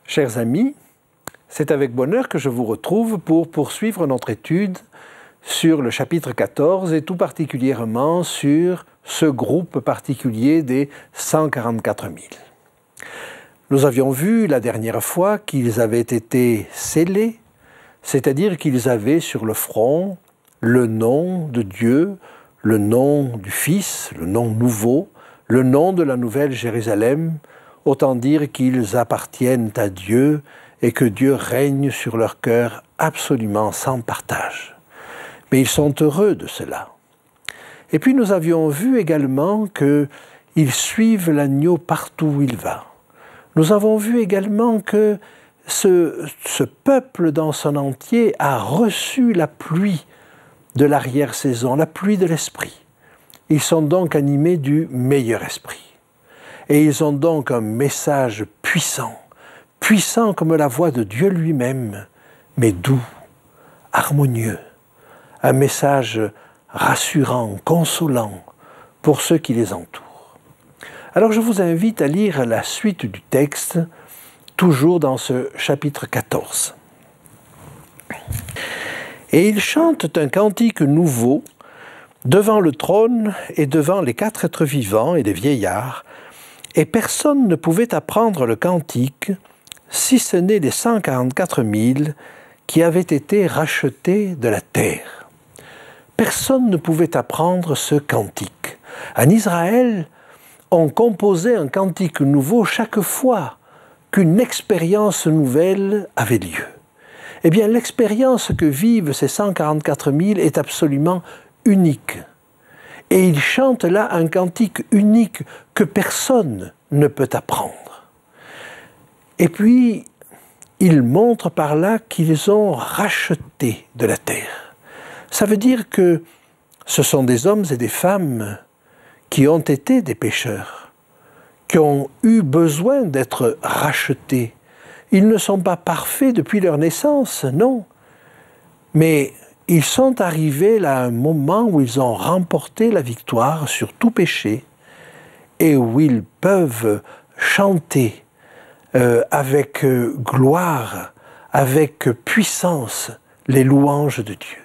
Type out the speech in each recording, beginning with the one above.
Chers amis, c'est avec bonheur que je vous retrouve pour poursuivre notre étude sur le chapitre 14 et tout particulièrement sur ce groupe particulier des 144 000. Nous avions vu la dernière fois qu'ils avaient été scellés, c'est-à-dire qu'ils avaient sur le front le nom de Dieu, le nom du Fils, le nom nouveau, le nom de la Nouvelle Jérusalem, autant dire qu'ils appartiennent à Dieu et que Dieu règne sur leur cœur absolument sans partage. Mais ils sont heureux de cela. Et puis nous avions vu également qu'ils suivent l'agneau partout où il va. Nous avons vu également que ce peuple dans son entier a reçu la pluie de l'arrière-saison, la pluie de l'Esprit. Ils sont donc animés du meilleur esprit. Et ils ont donc un message puissant, puissant comme la voix de Dieu lui-même, mais doux, harmonieux. Un message rassurant, consolant pour ceux qui les entourent. Alors je vous invite à lire la suite du texte, toujours dans ce chapitre 14. Et ils chantent un cantique nouveau devant le trône et devant les 4 êtres vivants et les vieillards, et personne ne pouvait apprendre le cantique, si ce n'est les 144 000 qui avaient été rachetés de la terre. Personne ne pouvait apprendre ce cantique. En Israël, on composait un cantique nouveau chaque fois qu'une expérience nouvelle avait lieu. Eh bien, l'expérience que vivent ces 144 000 est absolument unique. Et ils chantent là un cantique unique que personne ne peut apprendre. Et puis, ils montrent par là qu'ils ont racheté de la terre. Ça veut dire que ce sont des hommes et des femmes qui ont été des pécheurs, qui ont eu besoin d'être rachetés. Ils ne sont pas parfaits depuis leur naissance, non. Mais ils sont arrivés là à un moment où ils ont remporté la victoire sur tout péché et où ils peuvent chanter avec gloire, avec puissance, les louanges de Dieu.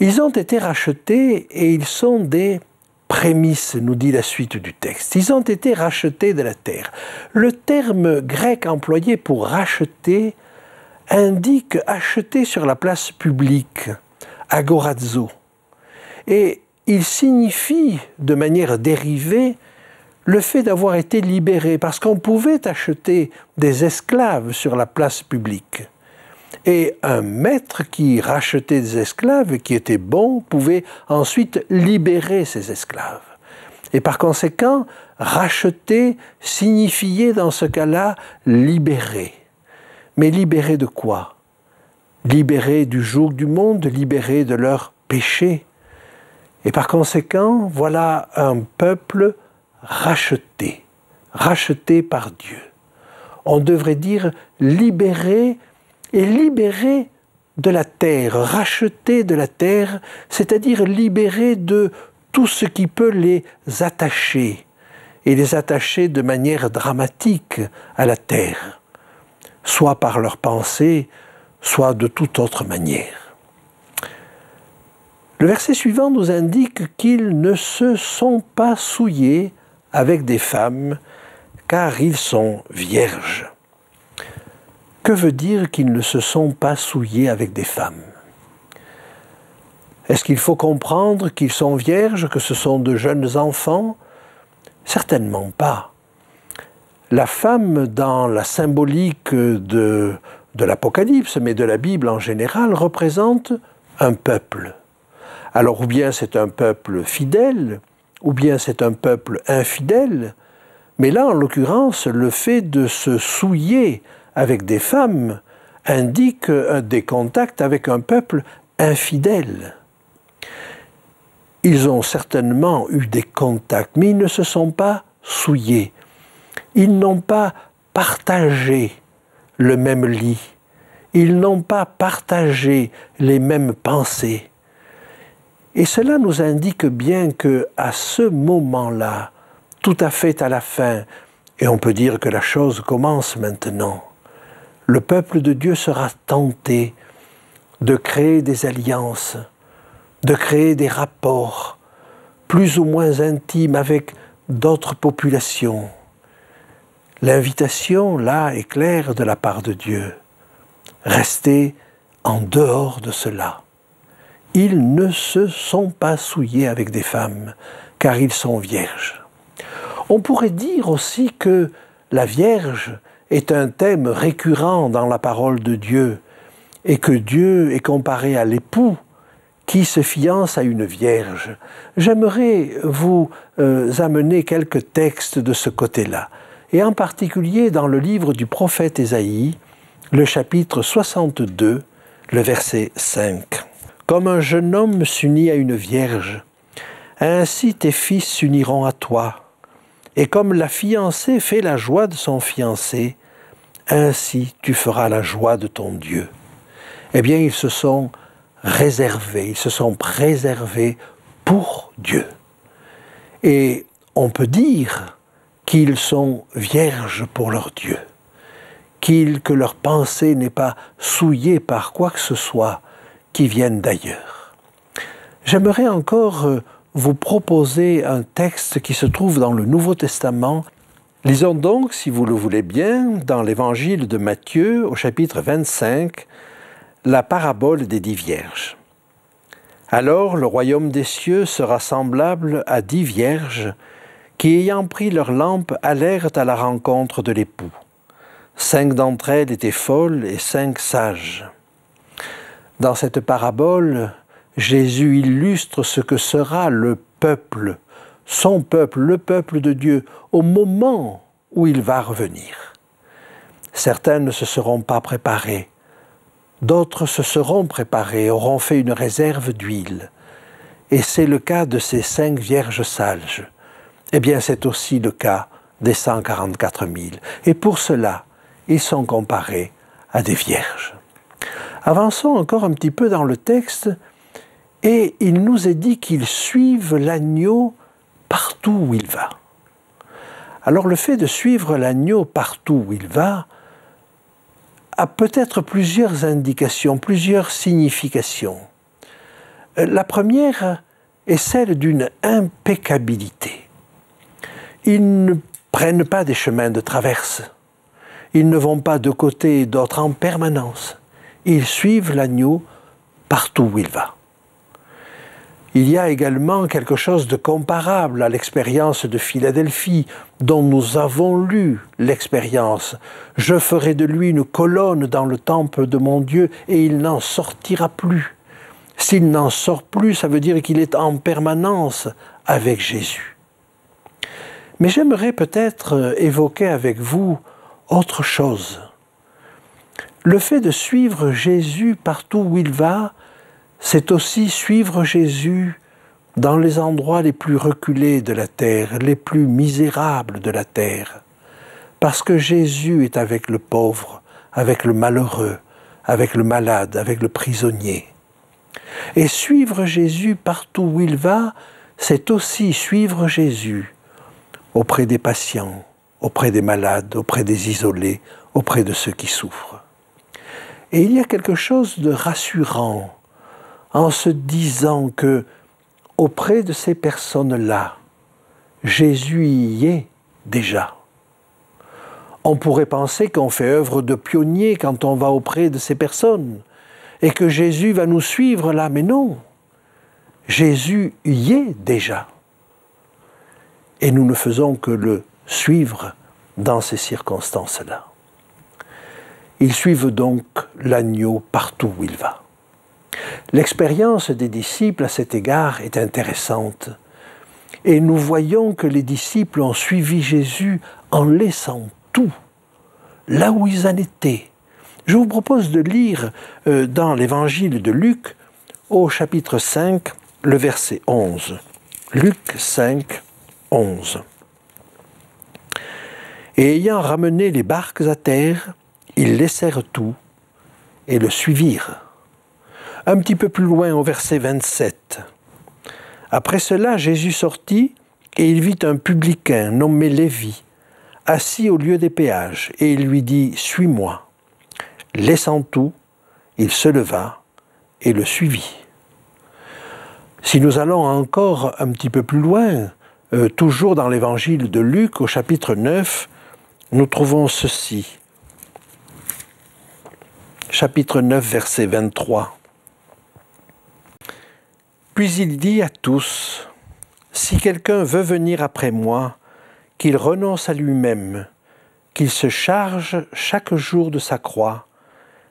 Ils ont été rachetés et ils sont des prémices, nous dit la suite du texte. Ils ont été rachetés de la terre. Le terme grec employé pour racheter indique acheter sur la place publique, agorazo. Et il signifie, de manière dérivée, le fait d'avoir été libéré, parce qu'on pouvait acheter des esclaves sur la place publique. Et un maître qui rachetait des esclaves, qui était bon, pouvait ensuite libérer ses esclaves. Et par conséquent, racheter signifiait dans ce cas-là libérer. Mais libérés de quoi? Libérés du joug du monde, libérés de leurs péchés. Et par conséquent, voilà un peuple racheté, racheté par Dieu. On devrait dire libéré et libéré de la terre, racheté de la terre, c'est-à-dire libéré de tout ce qui peut les attacher, et les attacher de manière dramatique à la terre, soit par leurs pensées, soit de toute autre manière. Le verset suivant nous indique qu'ils ne se sont pas souillés avec des femmes, car ils sont vierges. Que veut dire qu'ils ne se sont pas souillés avec des femmes? Est-ce qu'il faut comprendre qu'ils sont vierges, que ce sont de jeunes enfants? Certainement pas. La femme, dans la symbolique de l'Apocalypse, mais de la Bible en général, représente un peuple. Alors, ou bien c'est un peuple fidèle, ou bien c'est un peuple infidèle, mais là, en l'occurrence, le fait de se souiller avec des femmes indique des contacts avec un peuple infidèle. Ils ont certainement eu des contacts, mais ils ne se sont pas souillés. Ils n'ont pas partagé le même lit. Ils n'ont pas partagé les mêmes pensées. Et cela nous indique bien qu'à ce moment-là, tout à fait à la fin, et on peut dire que la chose commence maintenant, le peuple de Dieu sera tenté de créer des alliances, de créer des rapports plus ou moins intimes avec d'autres populations. L'invitation, là, est claire de la part de Dieu. Restez en dehors de cela. Ils ne se sont pas souillés avec des femmes, car ils sont vierges. On pourrait dire aussi que la Vierge est un thème récurrent dans la parole de Dieu, et que Dieu est comparé à l'époux qui se fiance à une vierge. J'aimerais vous amener quelques textes de ce côté-là, et en particulier dans le livre du prophète Ésaïe, le chapitre 62, le verset 5. « Comme un jeune homme s'unit à une vierge, ainsi tes fils s'uniront à toi, et comme la fiancée fait la joie de son fiancé, ainsi tu feras la joie de ton Dieu. » Eh bien, ils se sont réservés, ils se sont préservés pour Dieu. Et on peut dire qu'ils sont vierges pour leur Dieu, que leur pensée n'est pas souillée par quoi que ce soit qui vienne d'ailleurs. J'aimerais encore vous proposer un texte qui se trouve dans le Nouveau Testament. Lisons donc, si vous le voulez bien, dans l'Évangile de Matthieu, au chapitre 25, la parabole des 10 vierges. Alors le royaume des cieux sera semblable à 10 vierges qui, ayant pris leurs lampes, allèrent à la rencontre de l'époux. 5 d'entre elles étaient folles et 5 sages. Dans cette parabole, Jésus illustre ce que sera le peuple, son peuple, le peuple de Dieu, au moment où il va revenir. Certains ne se seront pas préparés, d'autres se seront préparés, auront fait une réserve d'huile. Et c'est le cas de ces 5 vierges sages. Eh bien, c'est aussi le cas des 144 000. Et pour cela, ils sont comparés à des vierges. Avançons encore un petit peu dans le texte, et il nous est dit qu'ils suivent l'agneau partout où il va. Alors le fait de suivre l'agneau partout où il va a peut-être plusieurs indications, plusieurs significations. La première est celle d'une impeccabilité. Ils ne prennent pas des chemins de traverse. Ils ne vont pas de côté et d'autre en permanence. Ils suivent l'agneau partout où il va. Il y a également quelque chose de comparable à l'expérience de Philadelphie, dont nous avons lu l'expérience. « Je ferai de lui une colonne dans le temple de mon Dieu, et il n'en sortira plus. » S'il n'en sort plus, ça veut dire qu'il est en permanence avec Jésus. Mais j'aimerais peut-être évoquer avec vous autre chose. Le fait de suivre Jésus partout où il va, c'est aussi suivre Jésus dans les endroits les plus reculés de la terre, les plus misérables de la terre. Parce que Jésus est avec le pauvre, avec le malheureux, avec le malade, avec le prisonnier. Et suivre Jésus partout où il va, c'est aussi suivre Jésus auprès des patients, auprès des malades, auprès des isolés, auprès de ceux qui souffrent. Et il y a quelque chose de rassurant en se disant que auprès de ces personnes-là, Jésus y est déjà. On pourrait penser qu'on fait œuvre de pionnier quand on va auprès de ces personnes et que Jésus va nous suivre là, mais non. Jésus y est déjà. Et nous ne faisons que le suivre dans ces circonstances-là. Ils suivent donc l'agneau partout où il va. L'expérience des disciples à cet égard est intéressante. Et nous voyons que les disciples ont suivi Jésus en laissant tout, là où ils en étaient. Je vous propose de lire dans l'évangile de Luc, au chapitre 5, le verset 11. Luc 5, 11. Et ayant ramené les barques à terre, ils laissèrent tout et le suivirent. Un petit peu plus loin, au verset 27. Après cela, Jésus sortit et il vit un publicain nommé Lévi, assis au lieu des péages, et il lui dit « Suis-moi ». Laissant tout, il se leva et le suivit. Si nous allons encore un petit peu plus loin, toujours dans l'évangile de Luc, au chapitre 9, nous trouvons ceci. Chapitre 9, verset 23. Puis il dit à tous, « Si quelqu'un veut venir après moi, qu'il renonce à lui-même, qu'il se charge chaque jour de sa croix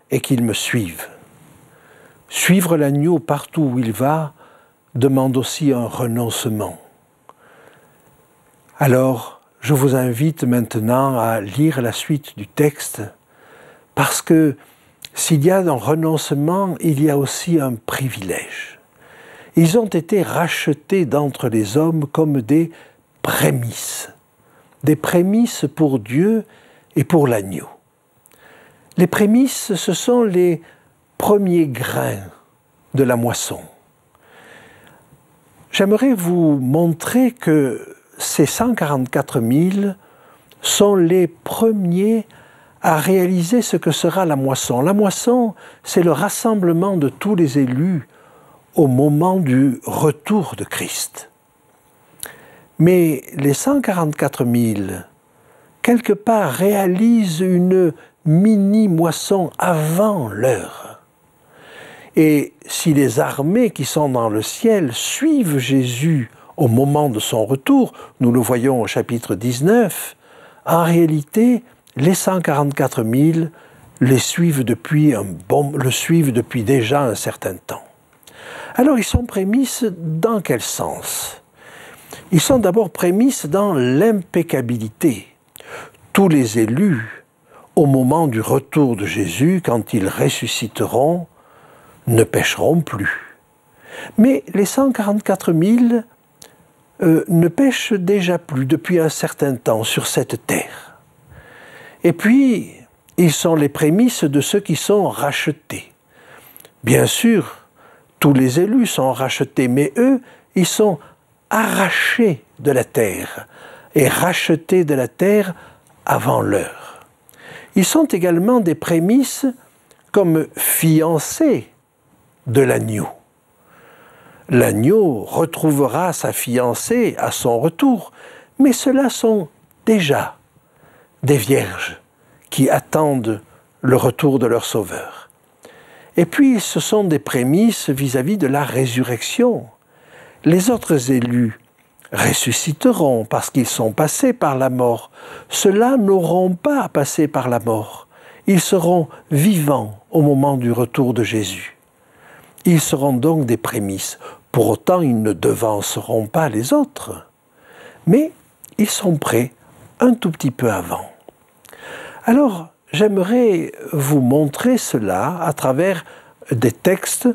et qu'il me suive. » Suivre l'agneau partout où il va demande aussi un renoncement. Alors, je vous invite maintenant à lire la suite du texte, parce que s'il y a un renoncement, il y a aussi un privilège. Ils ont été rachetés d'entre les hommes comme des prémices pour Dieu et pour l'agneau. Les prémices, ce sont les premiers grains de la moisson. J'aimerais vous montrer que ces 144 000 sont les premiers à réaliser ce que sera la moisson. La moisson, c'est le rassemblement de tous les élus au moment du retour de Christ. Mais les 144 000, quelque part, réalisent une mini-moisson avant l'heure. Et si les armées qui sont dans le ciel suivent Jésus au moment de son retour, nous le voyons au chapitre 19, en réalité, les 144 000 le suivent depuis déjà un certain temps. Alors ils sont prémices dans quel sens? Ils sont d'abord prémices dans l'impeccabilité. Tous les élus, au moment du retour de Jésus, quand ils ressusciteront, ne pécheront plus. Mais les 144 000 ne pêchent déjà plus depuis un certain temps sur cette terre. Et puis, ils sont les prémices de ceux qui sont rachetés. Bien sûr, tous les élus sont rachetés, mais eux, ils sont arrachés de la terre et rachetés de la terre avant l'heure. Ils sont également des prémices comme fiancés de l'agneau. L'agneau retrouvera sa fiancée à son retour, mais ceux-là sont déjà des vierges qui attendent le retour de leur Sauveur. Et puis, ce sont des prémices vis-à-vis de la résurrection. Les autres élus ressusciteront parce qu'ils sont passés par la mort. Ceux-là n'auront pas à passer par la mort. Ils seront vivants au moment du retour de Jésus. Ils seront donc des prémices. Pour autant, ils ne devanceront pas les autres. Mais ils sont prêts un tout petit peu avant. Alors, j'aimerais vous montrer cela à travers des textes.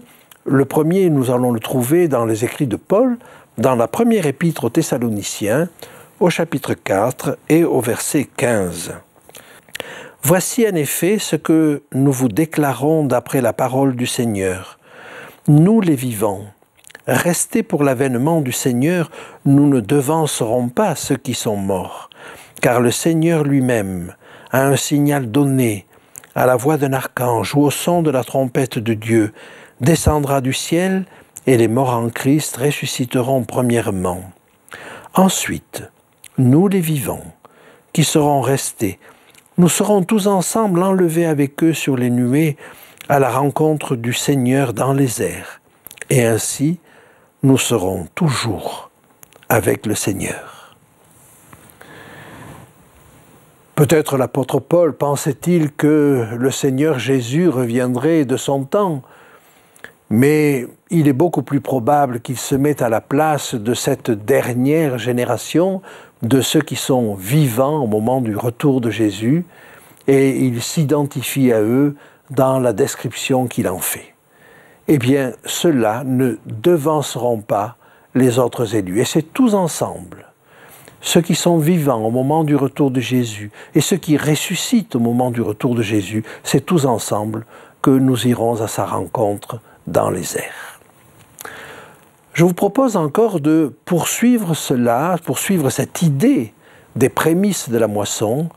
Le premier, nous allons le trouver dans les écrits de Paul, dans la première épître aux Thessaloniciens, au chapitre 4 et au verset 15. « Voici en effet ce que nous vous déclarons d'après la parole du Seigneur. Nous les vivants, restés pour l'avènement du Seigneur, nous ne devancerons pas ceux qui sont morts, car le Seigneur lui-même a un signal donné, à la voix d'un archange ou au son de la trompette de Dieu, descendra du ciel et les morts en Christ ressusciteront premièrement. Ensuite, nous les vivants, qui serons restés, nous serons tous ensemble enlevés avec eux sur les nuées à la rencontre du Seigneur dans les airs. Et ainsi, nous serons toujours avec le Seigneur. Peut-être l'apôtre Paul pensait-il que le Seigneur Jésus reviendrait de son temps, mais il est beaucoup plus probable qu'il se mette à la place de cette dernière génération, de ceux qui sont vivants au moment du retour de Jésus, et il s'identifie à eux dans la description qu'il en fait. Eh bien, ceux-là ne devanceront pas les autres élus. Et c'est tous ensemble, ceux qui sont vivants au moment du retour de Jésus et ceux qui ressuscitent au moment du retour de Jésus, c'est tous ensemble que nous irons à sa rencontre dans les airs. Je vous propose encore de poursuivre cela, poursuivre cette idée des prémices de la moisson,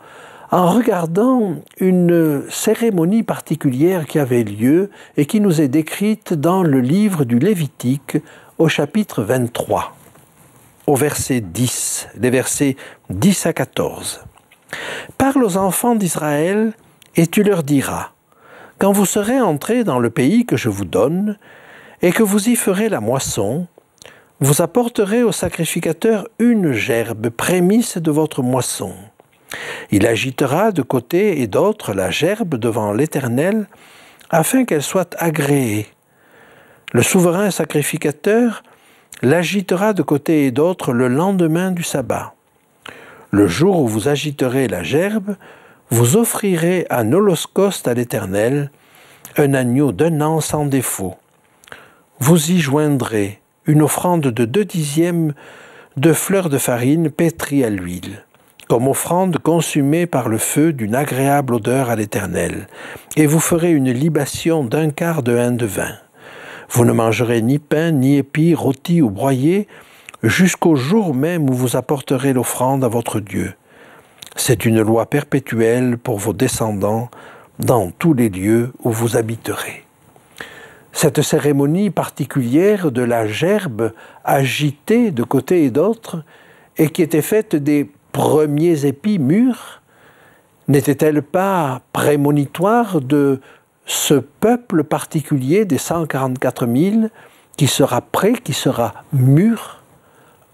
en regardant une cérémonie particulière qui avait lieu et qui nous est décrite dans le livre du Lévitique au chapitre 23, au verset 10, les versets 10 à 14. « Parle aux enfants d'Israël et tu leur diras, quand vous serez entrés dans le pays que je vous donne et que vous y ferez la moisson, vous apporterez au sacrificateur une gerbe, prémisse de votre moisson. Il agitera de côté et d'autre la gerbe devant l'Éternel, afin qu'elle soit agréée. Le souverain sacrificateur l'agitera de côté et d'autre le lendemain du sabbat. Le jour où vous agiterez la gerbe, vous offrirez un holocauste à l'Éternel, un agneau d'1 an sans défaut. Vous y joindrez une offrande de 2/10 de fleurs de farine pétrie à l'huile, comme offrande consumée par le feu d'une agréable odeur à l'Éternel, et vous ferez une libation d'1/4 de hin de vin. Vous ne mangerez ni pain, ni épis, rôtis ou broyés, jusqu'au jour même où vous apporterez l'offrande à votre Dieu. C'est une loi perpétuelle pour vos descendants dans tous les lieux où vous habiterez. » Cette cérémonie particulière de la gerbe agitée de côté et d'autre, et qui était faite des premiers épis mûrs, n'était-elle pas prémonitoire de ce peuple particulier des 144 000 qui sera prêt, qui sera mûr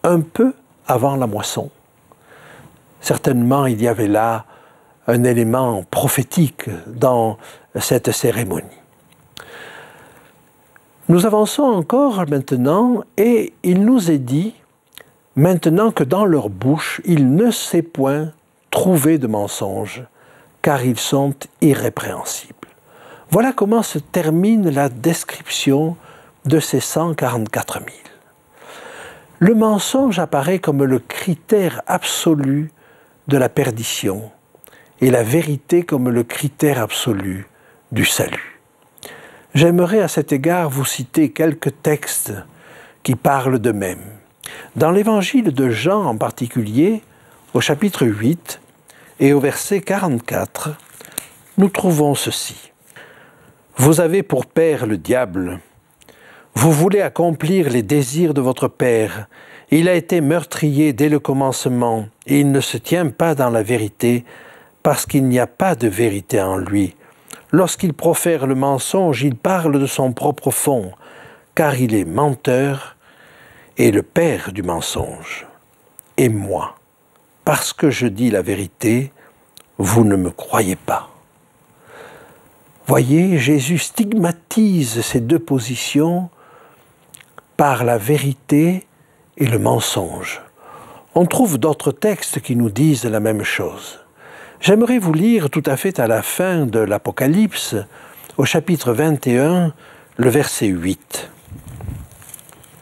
un peu avant la moisson? Certainement, il y avait là un élément prophétique dans cette cérémonie. Nous avançons encore maintenant et il nous est dit maintenant que dans leur bouche, il ne s'est point trouvé de mensonge, car ils sont irrépréhensibles. Voilà comment se termine la description de ces 144 000. Le mensonge apparaît comme le critère absolu de la perdition et la vérité comme le critère absolu du salut. J'aimerais à cet égard vous citer quelques textes qui parlent d'eux-mêmes. Dans l'évangile de Jean en particulier, au chapitre 8 et au verset 44, nous trouvons ceci. « Vous avez pour père le diable. Vous voulez accomplir les désirs de votre père. Il a été meurtrier dès le commencement et il ne se tient pas dans la vérité parce qu'il n'y a pas de vérité en lui. Lorsqu'il profère le mensonge, il parle de son propre fond, car il est menteur et le père du mensonge. Et moi, parce que je dis la vérité, vous ne me croyez pas. » Voyez, Jésus stigmatise ces deux positions par la vérité et le mensonge. On trouve d'autres textes qui nous disent la même chose. J'aimerais vous lire tout à fait à la fin de l'Apocalypse, au chapitre 21, le verset 8.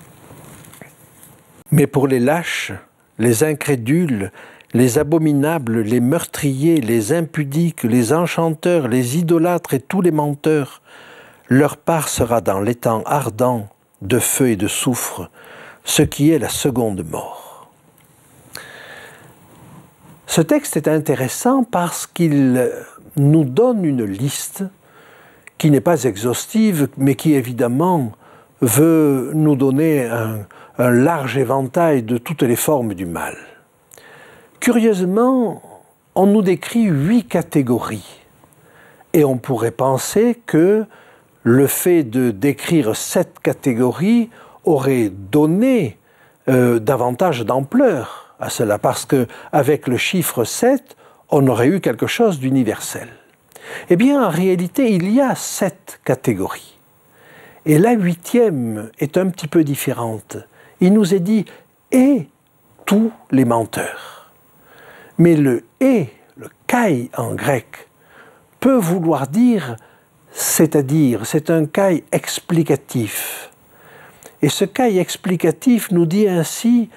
« Mais pour les lâches, les incrédules, les abominables, les meurtriers, les impudiques, les enchanteurs, les idolâtres et tous les menteurs, leur part sera dans l'étang ardent de feu et de soufre, ce qui est la seconde mort. » Ce texte est intéressant parce qu'il nous donne une liste qui n'est pas exhaustive, mais qui évidemment veut nous donner un large éventail de toutes les formes du mal. Curieusement, on nous décrit 8 catégories, et on pourrait penser que le fait de décrire 7 catégories aurait donné davantage d'ampleur à cela, parce qu'avec le chiffre 7, on aurait eu quelque chose d'universel. Eh bien, en réalité, il y a 7 catégories. Et la 8e est un petit peu différente. Il nous est dit « et tous les menteurs ». Mais le « et », le « kai » en grec, peut vouloir dire « c'est-à-dire », c'est un kai explicatif. Et ce kai explicatif nous dit ainsi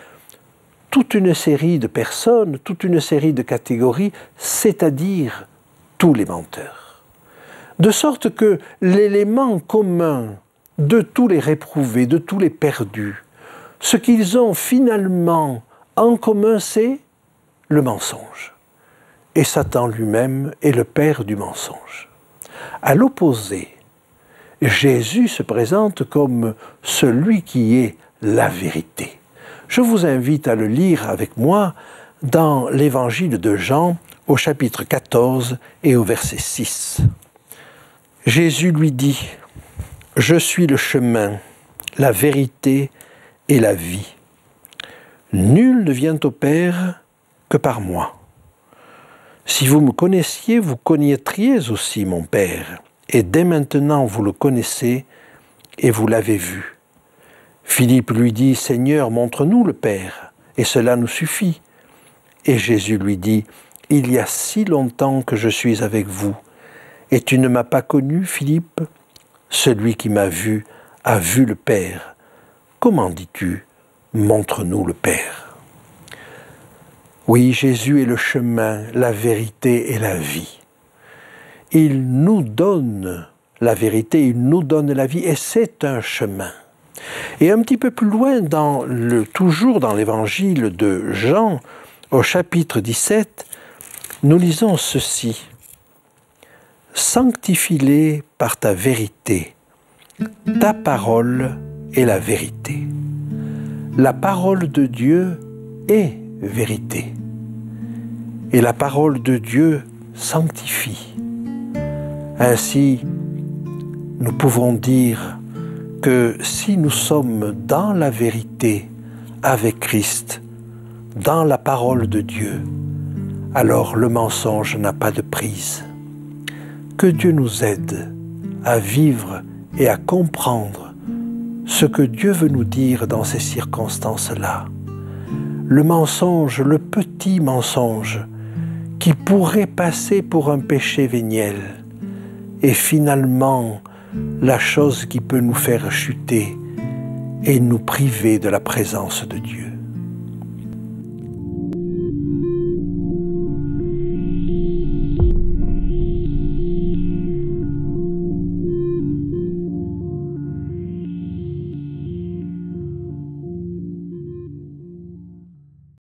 toute une série de personnes, toute une série de catégories, c'est-à-dire tous les menteurs. De sorte que l'élément commun de tous les réprouvés, de tous les perdus, ce qu'ils ont finalement en commun, c'est le mensonge. Et Satan lui-même est le père du mensonge. À l'opposé, Jésus se présente comme celui qui est la vérité. Je vous invite à le lire avec moi dans l'évangile de Jean au chapitre 14 et au verset 6. Jésus lui dit « Je suis le chemin, la vérité et la vie. Nul ne vient au Père que par moi. Si vous me connaissiez, vous connaîtriez aussi mon Père, et dès maintenant vous le connaissez et vous l'avez vu. » Philippe lui dit « Seigneur, montre-nous le Père, et cela nous suffit. » Et Jésus lui dit « Il y a si longtemps que je suis avec vous, et tu ne m'as pas connu, Philippe? Celui qui m'a vu a vu le Père. Comment dis-tu, montre-nous le Père? » Oui, Jésus est le chemin, la vérité et la vie. Il nous donne la vérité, il nous donne la vie, et c'est un chemin. Et un petit peu plus loin, toujours dans l'évangile de Jean, au chapitre 17, nous lisons ceci. « Sanctifie-les par ta vérité. Ta parole est la vérité. » La parole de Dieu est vérité. Et la parole de Dieu sanctifie. Ainsi, nous pouvons dire que si nous sommes dans la vérité avec Christ, dans la parole de Dieu, alors le mensonge n'a pas de prise. Que Dieu nous aide à vivre et à comprendre ce que Dieu veut nous dire dans ces circonstances-là. Le mensonge, le petit mensonge, qui pourrait passer pour un péché véniel, est finalement la chose qui peut nous faire chuter et nous priver de la présence de Dieu.